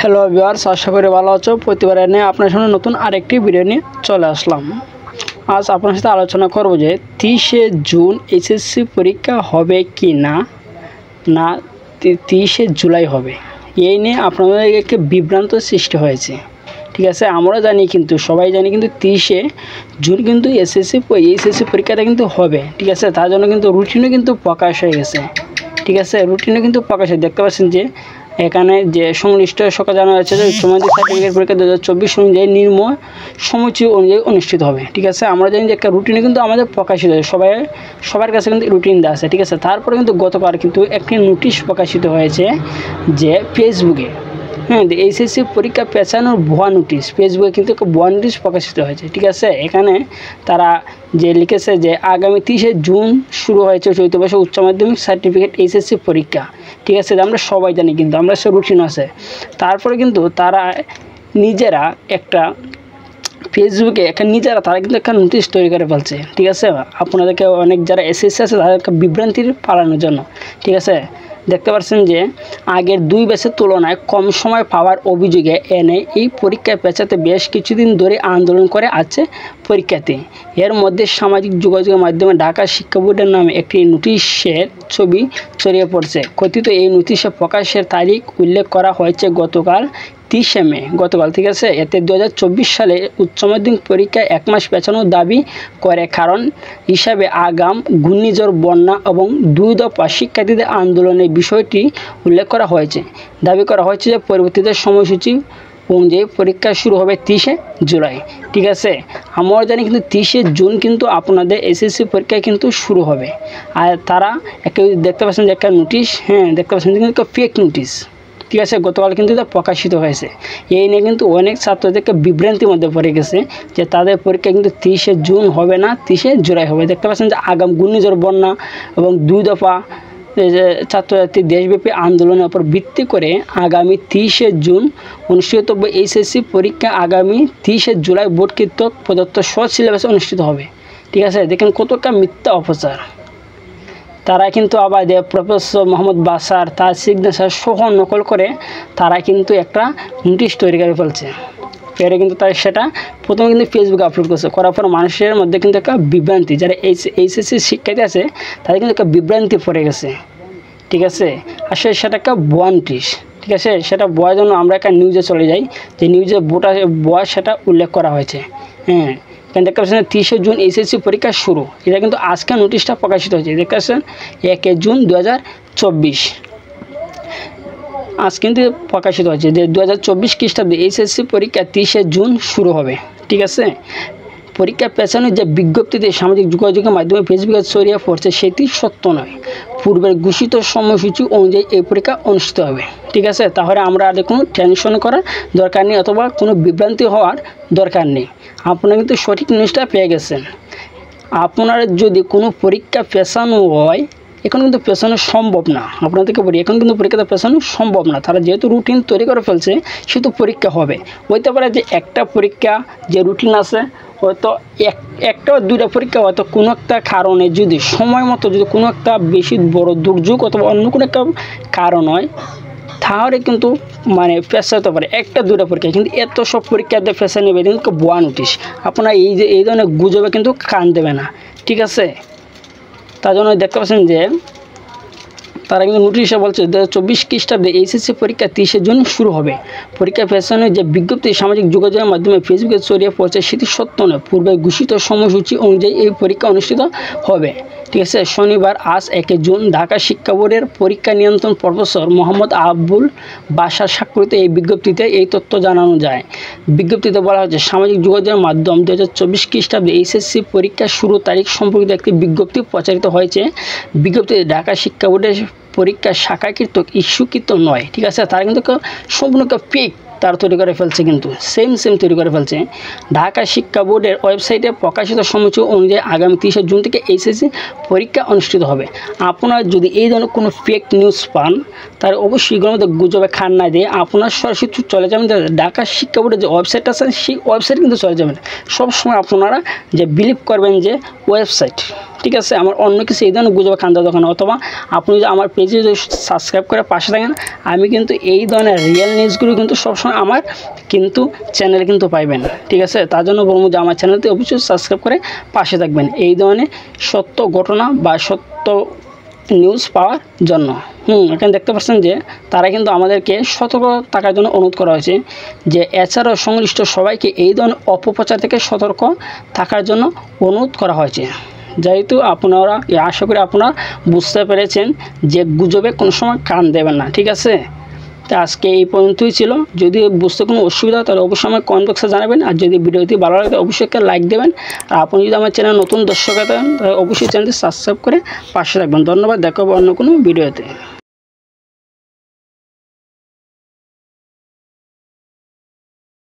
Hello viewers, আশা করি ভালো আছো। প্রতিবারের নিয়ে আপনার সামনে নতুন আরেকটি ভিডিও নিয়ে চলে আসলাম। আজ আপনার সাথে আলোচনা করব যে 30শে জুন এইচএসসি পরীক্ষা হবে কি না 30শে জুলাই হবে, এই নিয়ে আপনাদের একটি বিভ্রান্ত সৃষ্টি হয়েছে। ঠিক আছে, আমরা জানি, কিন্তু সবাই জানি কিন্তু 30শে জুন কিন্তু এইচএসসি পরীক্ষাটা কিন্তু হবে। ঠিক আছে, তার জন্য কিন্তু রুটিনও কিন্তু প্রকাশ হয়ে গেছে। ঠিক আছে, রুটিনও কিন্তু প্রকাশ হয়ে দেখতে পাচ্ছেন যে এখানে যে সংশ্লিষ্ট সরকার জানা যাচ্ছে যে উচ্চ মাধ্যমিক সার্টিফিকেট পরীক্ষা 2024 অনুযায়ী নিম্ন সময়সূচি অনুযায়ী অনুষ্ঠিত হবে। ঠিক আছে, আমরা জানি যে একটা রুটিনে কিন্তু আমাদের প্রকাশিত হয়, সবার কাছে কিন্তু রুটিন দেওয়া আছে। ঠিক আছে, তারপরে কিন্তু গতকাল কিন্তু একটি নোটিশ প্রকাশিত হয়েছে যে ফেসবুকে এইচএসসি পরীক্ষা পেছানোর ভুয়া নোটিশ, ফেসবুকে কিন্তু একটা ভুয়া নোটিশ প্রকাশিত হয়েছে। ঠিক আছে, এখানে তারা যে লিখেছে যে আগামী 30শে জুন শুরু হয়েছে চৈত্র বর্ষ উচ্চ মাধ্যমিক সার্টিফিকেট এইচএসসি পরীক্ষা। ঠিক আছে, আমরা সবাই জানি, কিন্তু আমরা সে রুটিন আছে। তারপরে কিন্তু তারা নিজেরা একটা ফেসবুকে তারা কিন্তু একটা নোটিশ তৈরি করে ফেলছে। ঠিক আছে, আপনাদেরকে অনেক যারা এসএসসি আছে তাদেরকে বিভ্রান্তির পালানোর জন্য। ঠিক আছে, দেখতে পাচ্ছেন যে আগের 2 ব্যাচের তুলনায় কম সময় পাওয়ার অভিযোগে এনে এই পরীক্ষায় পেছাতে বেশ কিছুদিন ধরে আন্দোলন করে আছে পরীক্ষার্থী। এর মধ্যে সামাজিক যোগাযোগের মাধ্যমে ঢাকা শিক্ষা বোর্ডের নামে একটি নোটিশের ছবি ছড়িয়ে পড়ছে। কথিত এই নোটিশে প্রকাশের তারিখ উল্লেখ করা হয়েছে গতকাল 30শে মে। ঠিক আছে, এতে 2024 সালে উচ্চ মাধ্যমিক পরীক্ষায় 1 মাস পেছানোর দাবি করে কারণ হিসাবে আগাম ঘূর্ণিঝড়, বন্যা এবং 2 দফা শিক্ষার্থীদের আন্দোলনের বিষয়টি উল্লেখ করা হয়েছে। দাবি করা হয়েছে যে পরবর্তীতে সময়সূচি অনুযায়ী পরীক্ষা শুরু হবে 30শে জুলাই। ঠিক আছে, আমরা জানি কিন্তু 30শে জুন কিন্তু আপনাদের এসএসসি পরীক্ষা কিন্তু শুরু হবে। আর তারা একটা দেখতে পাচ্ছেন যে একটা নোটিশ, দেখতে পাচ্ছেন কিন্তু ফেক নোটিশ। ঠিক আছে, গতকাল কিন্তু এটা প্রকাশিত হয়েছে। এই নিয়ে কিন্তু অনেক ছাত্রদেরকে বিভ্রান্তির মধ্যে পড়ে গেছে যে তাদের পরীক্ষা কিন্তু 30শে জুন হবে না, 30শে জুলাই হবে। দেখতে পাচ্ছেন যে আগাম ঘূর্ণিঝড়, বন্যা এবং 2 দফা ছাত্রছাত্রী দেশব্যাপী আন্দোলনের উপর ভিত্তি করে আগামী 30শে জুন অনুষ্ঠিত এইচএসসি পরীক্ষা আগামী 30শে জুলাই বোর্ড কর্তৃক প্রদত্ত শর্ট সিলেবাসে অনুষ্ঠিত হবে। ঠিক আছে, দেখেন কতটা মিথ্যা অপচার। তারা কিন্তু আবার প্রফেসর মোহাম্মদ বাসার তার সিগনেচার সহ নকল করে তারা কিন্তু একটা নোটিশ তৈরি করে ফেলছে। এর কিন্তু তারা সেটা প্রথমে কিন্তু ফেসবুকে আপলোড করার পর মানুষের মধ্যে কিন্তু একটা বিভ্রান্তি, যারা এইচএসসি শিক্ষার্থী আছে তাদের কিন্তু একটা বিভ্রান্তি পড়ে গেছে। ঠিক আছে, আসলে সেটা একটা ভুয়া নোটিশ। ঠিক আছে, সেটা ভুয়ার জন্য আমরা একটা নিউজে চলে যাই, যে নিউজে ভুয়া সেটা উল্লেখ করা হয়েছে। এখানে দেখতে পাচ্ছেন 30শে জুন এইচএসসি পরীক্ষা শুরু, এটা কিন্তু আজকে নোটিশটা প্রকাশিত হয়েছে। দেখতে পাচ্ছেন 1 জুন 2024 আজ কিন্তু প্রকাশিত হয়েছে যে 2024 খ্রিস্টাব্দে এইচএসসি পরীক্ষা 30শে জুন শুরু হবে। ঠিক আছে, পরীক্ষা পেছানোর যে বিজ্ঞপ্তিতে সামাজিক যোগাযোগের মাধ্যমে ফেসবুকে ছড়িয়ে পড়ছে সেটি সত্য নয়। পূর্বের ঘোষিত সময়সূচি অনুযায়ী এই পরীক্ষা অনুষ্ঠিত হবে। ঠিক আছে, তাহলে আমরা আর কোনো টেনশন করার দরকার নেই অথবা কোনো বিভ্রান্তি হওয়ার দরকার নেই। আপনারা কিন্তু সঠিক নিউজটা পেয়ে গেছেন। আপনার যদি কোনো পরীক্ষা পেছানো হয়, এখন কিন্তু পেছানো সম্ভব না। আপনাদেরকে বলি, এখন কিন্তু পরীক্ষাটা পেছানো সম্ভব না। তারা যেহেতু রুটিন তৈরি করে ফেলছে সেহেতু পরীক্ষা হবে। হইতে পারে যে একটা পরীক্ষা যে রুটিন আছে হয়তো একটা বা 2টা পরীক্ষা হয়তো কোনো একটা কারণে যদি সময় মতো যদি কোনো একটা বেশি বড় দুর্যোগ অথবা অন্য কোনো একটা কারণ হয় তাহলে কিন্তু পেছাতে পারে 1-2টা পরীক্ষা, কিন্তু এত সব পরীক্ষাতে পেছা নেবে কিন্তু ভুয়া নোটিশ। আপনারা এই ধরনের গুজবে কিন্তু কান দেবে না। ঠিক আছে, তার জন্য দেখতে পাচ্ছেন যে তারা কিন্তু নোটিশে বলছে 2024 খ্রিস্টাব্দে এইচএসসি পরীক্ষা 30শে জুন শুরু হবে। পরীক্ষা পেছানোর যে বিজ্ঞপ্তি সামাজিক যোগাযোগের মাধ্যমে ফেসবুকে ছড়িয়ে পড়ছে সেটি সত্য নয়। পূর্বে ঘোষিত সময়সূচি অনুযায়ী এই পরীক্ষা অনুষ্ঠিত হবে। ঠিক আছে, শনিবার 1 জুন ঢাকা শিক্ষা বোর্ডের পরীক্ষা নিয়ন্ত্রণ প্রফেসর মোহাম্মদ আবুল বাসার স্বাক্ষরিত এই বিজ্ঞপ্তিতে এই তথ্য জানানো যায়। বিজ্ঞপ্তিতে বলা হচ্ছে সামাজিক যোগাযোগের মাধ্যম 2024 খ্রিস্টাব্দে এইচএসসি পরীক্ষা শুরু তারিখ সম্পর্কিত একটি বিজ্ঞপ্তি প্রচারিত হয়েছে। বিজ্ঞপ্তিতে ঢাকা শিক্ষা বোর্ডের পরীক্ষা শাখাকৃত ইস্যুকৃত নয়। ঠিক আছে, তারা কিন্তু সম্পূর্ণ ফেক তার তৈরি করে ফেলছে, কিন্তু সেম তৈরি করে ফেলছে। ঢাকা শিক্ষা বোর্ডের ওয়েবসাইটে প্রকাশিত সময়সূচি অনুযায়ী আগামী 30শে জুন থেকে এইচএসসি পরীক্ষা অনুষ্ঠিত হবে। আপনারা যদি এই ধরনের কোনো ফেক নিউজ পান তাহলে অবশ্যই এগুলোর মধ্যে গুজবে খান না দিয়ে আপনার সরাসরি চলে যাবেন ঢাকা শিক্ষা বোর্ডের যে ওয়েবসাইট আছে সেই ওয়েবসাইট কিন্তু চলে যাবেন। সবসময় আপনারা যে বিলিভ করবেন যে ওয়েবসাইট। ঠিক আছে। আমার অন্য কিছু এই ধরনের গুজব কান দেওয়ার দরকার না। অথবা আপনি যদি আমার পেজে যদি সাবস্ক্রাইব করে পাশে থাকেন, আমি কিন্তু এই ধরনের রিয়েল নিউজগুলো কিন্তু সবসময় আমার কিন্তু চ্যানেলে কিন্তু পাইবেন। ঠিক আছে, তার জন্য বলবো যে আমার চ্যানেলটি অবশ্যই সাবস্ক্রাইব করে পাশে থাকবেন এই ধরনের সত্য ঘটনা বা সত্য নিউজ পাওয়ার জন্য। এখানে দেখতে পাচ্ছেন যে তারা কিন্তু আমাদেরকে সতর্ক থাকার জন্য অনুরোধ করা হয়েছে, যে এছাড়াও সংশ্লিষ্ট সবাইকে এই ধরনের অপপ্রচার থেকে সতর্ক থাকার জন্য অনুরোধ করা হয়েছে। যেহেতু আপনারা আশা করি আপনারা বুঝতে পেরেছেন যে গুজবে কোনো সময় কান দেবেন না। ঠিক আছে, তো আজকে এই পর্যন্তই ছিল। যদি বুঝতে কোনো অসুবিধা হয় তাহলে অবশ্যই আমার কমেন্ট বক্সে জানাবেন। আর যদি ভিডিওটি ভালো লাগে অবশ্যই একটা লাইক দেবেন। আর আপনি যদি আমার চ্যানেল নতুন দর্শক থাকেন তাহলে অবশ্যই চ্যানেলটি সাবস্ক্রাইব করে পাশে থাকবেন। ধন্যবাদ, দেখা হবে অন্য কোনো ভিডিওতে।